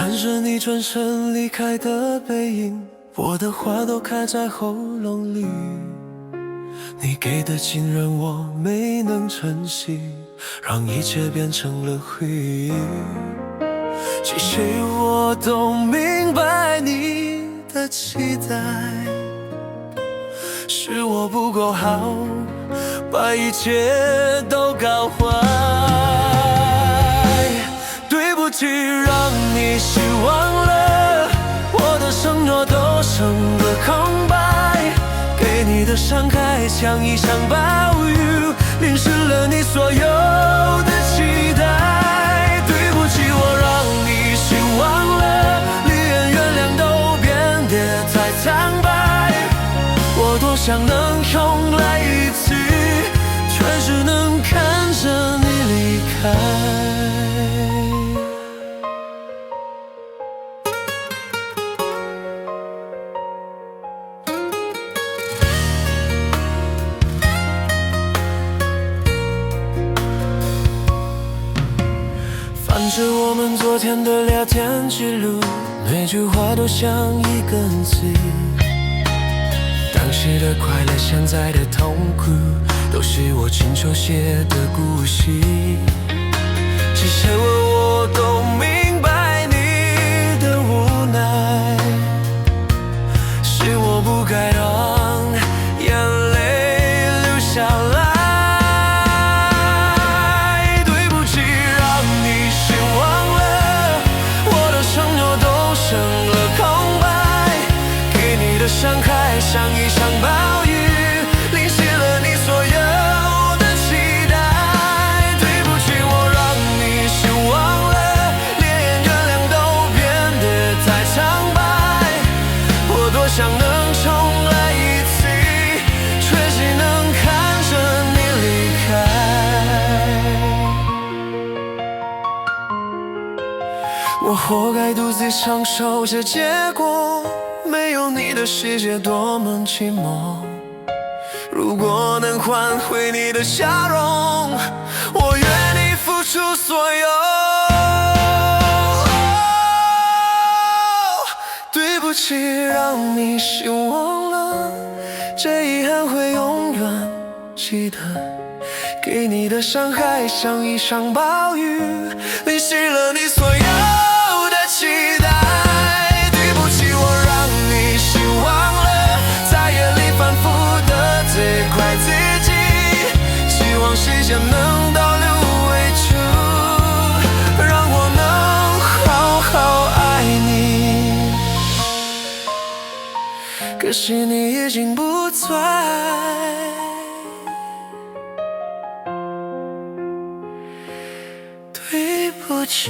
看着你转身离开的背影，我的话都开在喉咙里。你给的信任我没能珍惜，让一切变成了回忆。其实我都明白你的期待，是我不够好，把一切都搞坏。对不起，让你失望了，我的承诺都成了空白，给你的伤害像一场暴雨，淋湿了你所有的期待。对不起，我让你失望了，离眼原谅都变得太苍白，我多想能重来一次，却只能看着你离开。翻着我们昨天的聊天记录，每句话都像一根刺，当时的快乐，现在的痛苦，都是我亲手写的故事。这些我都明白你的无奈，是我不该让眼泪流下来。对不起，让你失望了，我的承诺都成了空白，给你的伤害像一场暴雨，淋湿了你所有的期待。对不起，我让你失望了，连原谅都变得太苍白，我多想能重来一次，却只能看着你离开。我活该独自承受这结果，没有你的世界多么寂寞。如果能换回你的笑容，我愿意付出所有。对不起，让你失望了，这遗憾会永远记得，给你的伤害像一场暴雨，淋湿了你所有的期待。对不起，我让你失望了，在夜里反复的责怪自己，希望时间能倒流为主，让我能好好爱你。可是你已经不在，对不起。